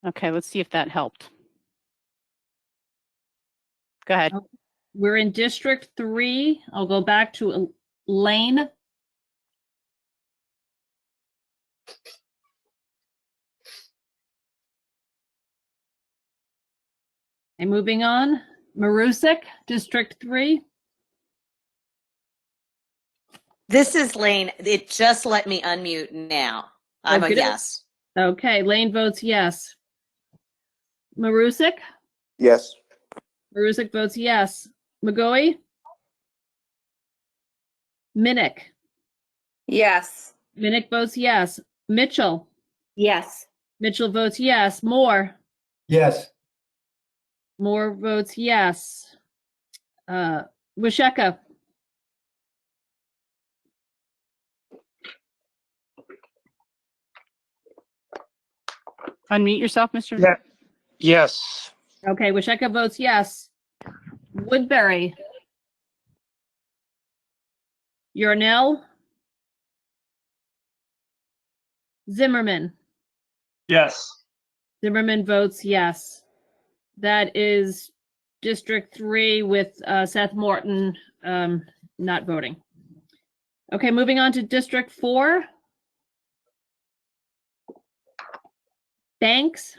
Okay, let's see if that helped. Go ahead. We're in District 3. I'll go back to Lane. And moving on, Marusek, District 3. This is Lane. It just let me unmute now. I'm a good. yes. Okay, Lane votes yes. Marusek? Yes. Marusek votes yes. McGoey? Minnick? Yes. Minnick votes yes. Mitchell? Yes. Mitchell votes yes. Moore? Yes. Moore votes yes. Wisheka? Unmute yourself, Mr. Yeah. Yes. Okay, Wisheka votes yes. Woodbury? Yarnell? Zimmerman? Yes. Zimmerman votes yes. That is District 3 with Seth Morton not voting. Okay, moving on to District 4. Banks?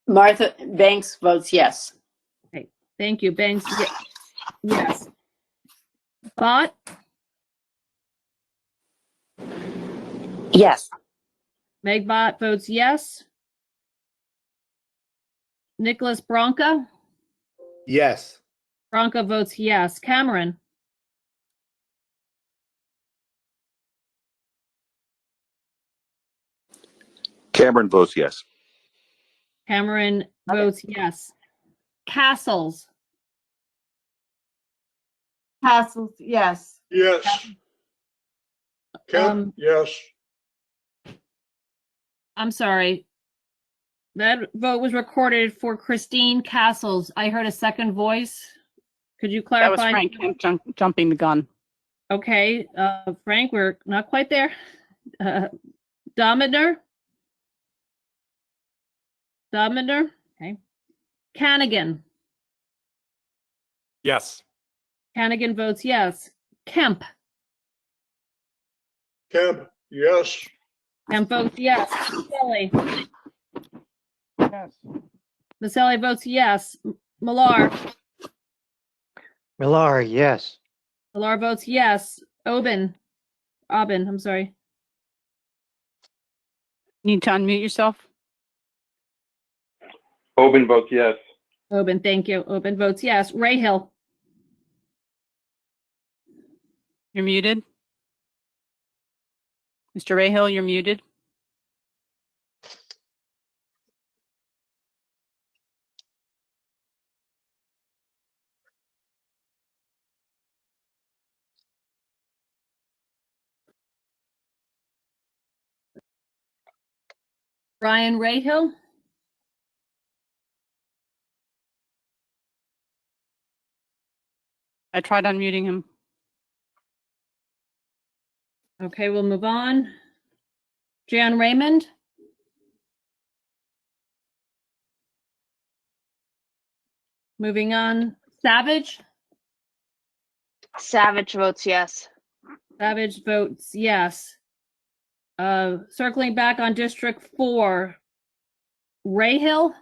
Martha Banks votes yes. Okay, thank you. Banks, yes. Bott? Yes. Meg Bott votes yes. Nicholas Bronca? Yes. Bronca votes yes. Cameron? Cameron votes yes. Cameron votes yes. Castles? Castles, yes. Yes. Yes. I'm sorry. That vote was recorded for Christine Castles. I heard a second voice. Could you That was clarify? Frank jumping the gun. Okay, Frank, we're not quite there. Dominer? Okay. Canigan? Yes. Canigan votes yes. Kemp? Kemp, yes. Kemp votes yes. Maselli? Yes. Maselli votes yes. Millar? Millar, yes. Millar votes yes. Aubin, I'm sorry. Need to unmute yourself. Oben votes yes. Aubin, thank you. Aubin votes yes. Rayhill? You're muted. Mr. Rayhill, you're muted. Brian Rayhill, I tried unmuting him. okay, we'll move on. Jan Raymond, moving on. Savage, Savage votes yes. Savage votes yes. Circling back on District 4, Rayhill,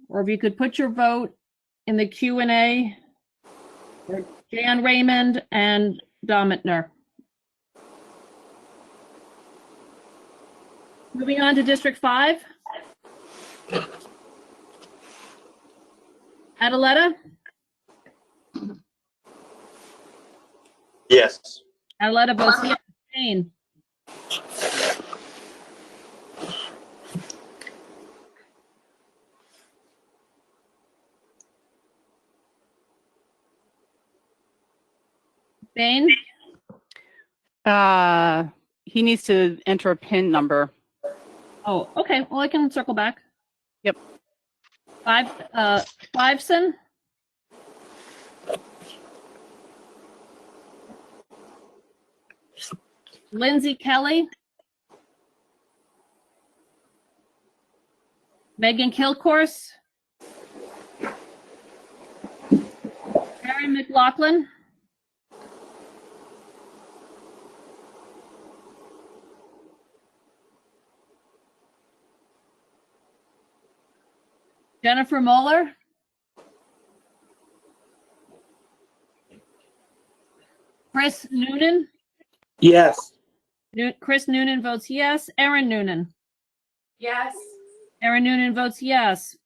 or if you could put your vote in the Q&A for Jan Raymond and Domitner. Moving on to District 5. Adeletta? Yes. Adeletta votes yes. Jane? Bane? He needs to enter a PIN number. Oh, okay. Well, I can circle back. Yep. Fiveson? Lindsay Kelly? Megan Kilcourse? Erin McLaughlin? Jennifer Moeller? Chris Noonan? Yes. Chris Noonan votes yes. Erin Noonan? Yes. Erin Noonan votes yes.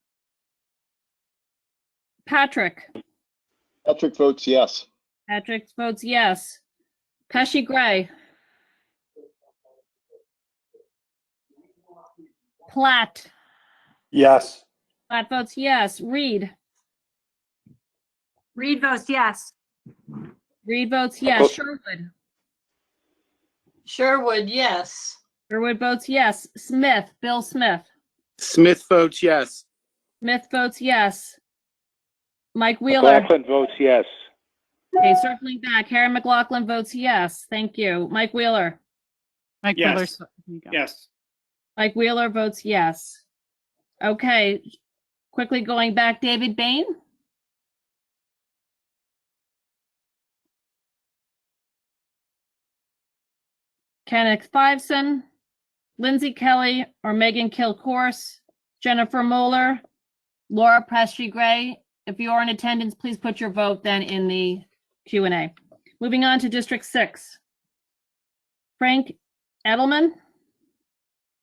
Patrick? Patrick votes yes. Patrick votes yes. Pesci Gray? Platt? Yes. Platt votes yes. Reed? Reed votes yes. Reed votes yes. Sherwood? Sherwood, yes. Sherwood votes yes. Smith? Bill Smith? Smith votes yes. Smith votes yes. Mike Wheeler? McLaughlin votes yes. Okay, circling back. Karen McLaughlin votes yes. Thank you. Mike Wheeler? Mike Yes. Wheeler's- here you go. Yes. Mike Wheeler votes yes. Okay, quickly going back, David Bain? Kenneth Fiveson, Lindsay Kelly or Megan Kilcourse, Jennifer Moeller, Laura Pesci Gray. If you are in attendance, please put your vote then in the Q&A. Moving on to District 6. Frank Edelman?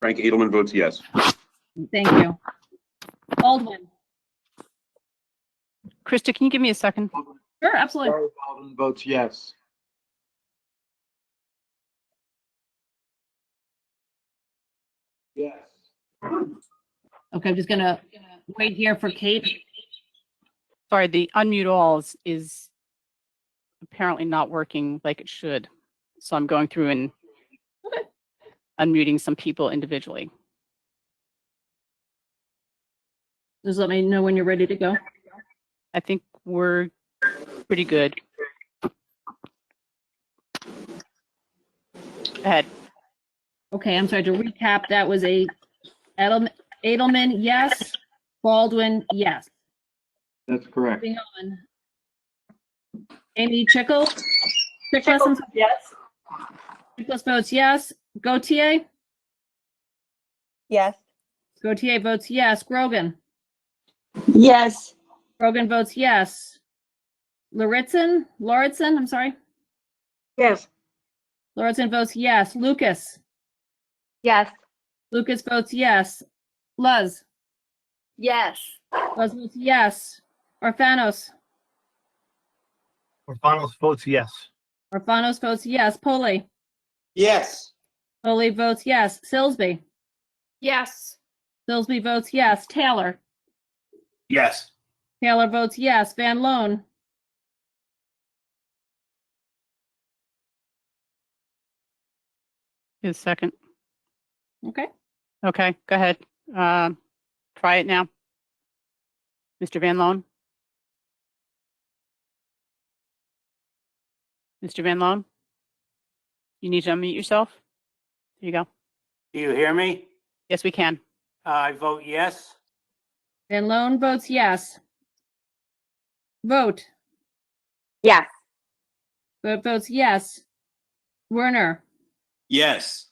Frank Edelman votes yes. Thank you. Baldwin? Krista, can you give me a second? Sure, absolutely. Baldwin votes yes. Yes. Okay, I'm just gonna wait here for Kate. Sorry, the unmute all is apparently not working like it should. So I'm going through and unmuting some people individually. Just let me know when you're ready to go. I think we're pretty good. Go ahead. Okay, I'm sorry to recap. That was a Edelman, yes. Baldwin, yes. That's correct. Moving on. Amy Chickless, Yes. Chickless votes yes. Gautier? Yes. Gautier votes yes. Grogan? Yes. Grogan votes yes. Lauritsen, I'm sorry. Yes. Lauritsen votes yes. Lucas? Yes. Lucas votes yes. Luz? Yes. Luz votes yes. Orfanos? Orfanos votes yes. Orfanos votes yes. Poley? Yes. Poley votes yes. Silsby? Yes. Silsby votes yes. Taylor? Yes. Taylor votes yes. Van Loan? Is second. Okay. Okay, go ahead. Try it now. Mr. Van Loan? Mr. Van Loan? You need to unmute yourself. There you go. Do you hear me? Yes, we can. I vote yes. Van Loan votes yes. Vote. Yes. Vote votes yes. Werner. Yes.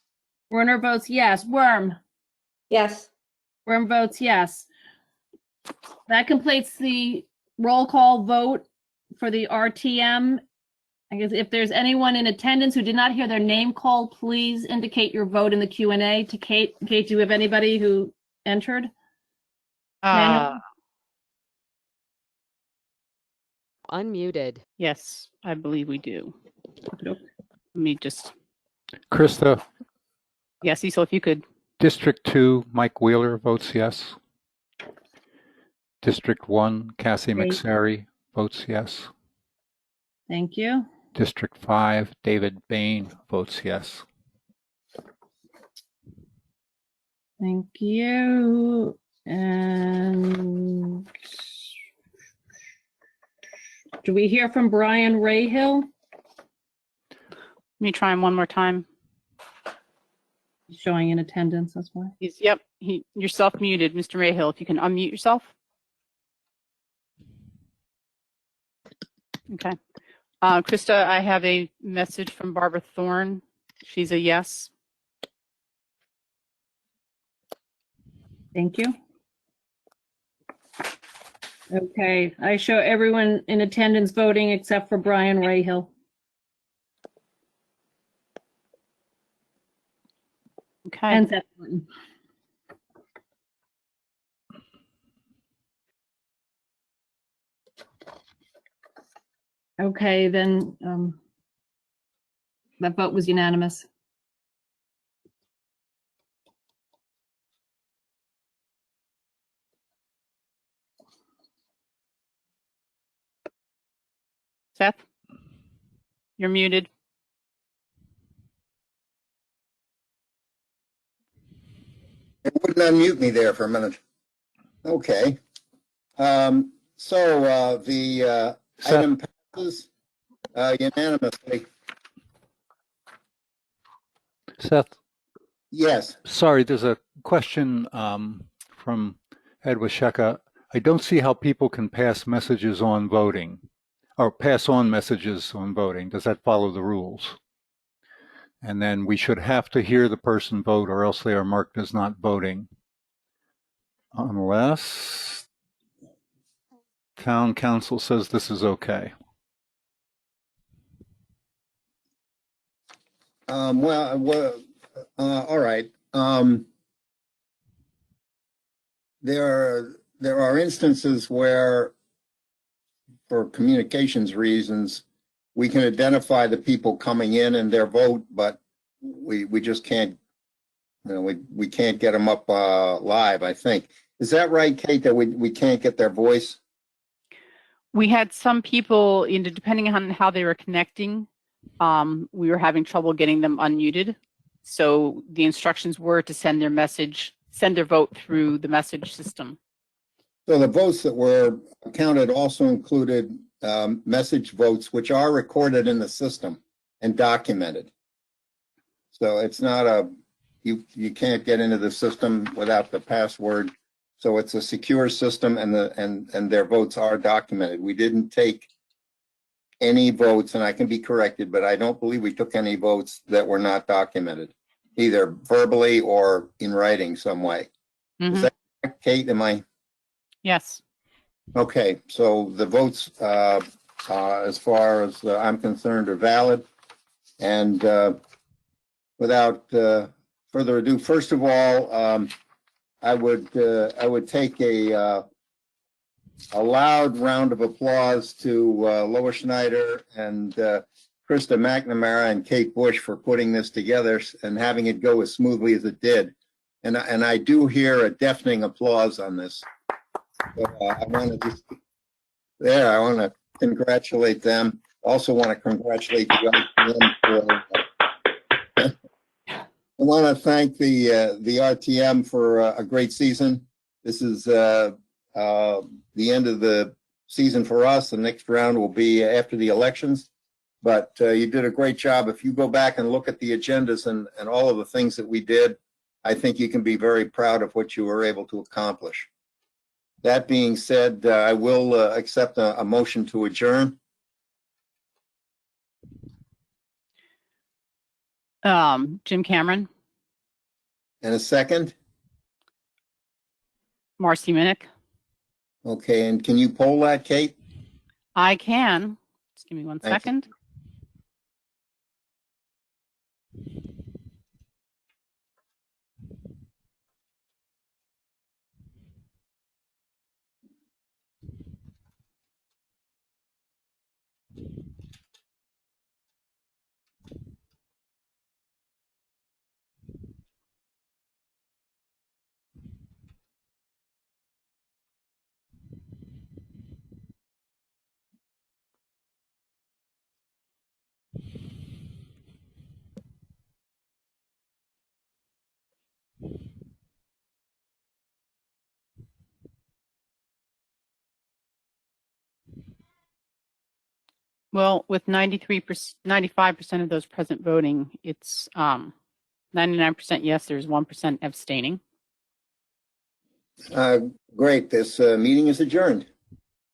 Werner votes yes. Worm. Yes. Worm votes yes. That completes the roll call vote for the RTM. I guess if there's anyone in attendance who did not hear their name called, please indicate your vote in the Q&A to Kate. Kate, do you have anybody who entered? Manuel? Unmuted. Yes, I believe we do. Let me just, Krista, yes, Cecil, if you could. District 2, Mike Wheeler votes yes. District 1, Cassie Great. McSarry votes yes. Thank you. District 5, David Bain votes yes. Thank you. And do we hear from Brian Rayhill? Let me try him one more time. He's showing in attendance, that's why. Yep, you're self-muted, Mr. Mayhill. If you can unmute yourself. Okay. Krista, I have a message from Barbara Thorne. She's a yes. Thank you. Okay, I show everyone in attendance voting except for Brian Rayhill. Okay. And Seth Thornton. Okay, then that vote was unanimous. Seth, you're muted. It wouldn't unmute me there for a minute. Okay. The Seth. item passes unanimously. Seth, Yes. sorry, there's a question from Ed Washeka. I don't see how people can pass messages on voting or pass on messages on voting. Does that follow the rules? And then we should have to hear the person vote or else they are marked as not voting. Unless town council says this is okay. All right. There are instances where, for communications reasons, we can identify the people coming in and their vote, but we just can't, we can't get them up live, I think. Is that right, Kate, that we can't get their voice? We had some people, depending on how they were connecting, we were having trouble getting them unmuted. So the instructions were to send their vote through the message system. So the votes that were counted also included message votes, which are recorded in the system and documented. So it's not you can't get into the system without the password. So it's a secure system, and their votes are documented. We didn't take any votes, and I can be corrected, but I don't believe we took any votes that were not documented, either verbally or in writing some way. Mm-hmm. Is that correct, Kate? Am I? Yes. Okay, so the votes, as far as I'm concerned, are valid. And without further ado, first of all, I would take a loud round of applause to Lois Schneider and Krista McNamara and Kate Bush for putting this together and having it go as smoothly as it did. And I do hear a deafening applause on this. So, I want to congratulate them. Also want to congratulate you guys I want to thank the RTM for a great season. This is the end of the season for us. The next round will be after the elections. But you did a great job. If you go back and look at the agendas and all of the things that we did, I think you can be very proud of what you were able to accomplish. That being said, I will accept a motion to adjourn. Jim Cameron, And a second. Marcy Minnick. Okay, and can you poll that, Kate? I can. Just give me one Thank you. second. Well, with 95% of those present voting, it's 99% yes, there's 1% abstaining. Great. This meeting is adjourned.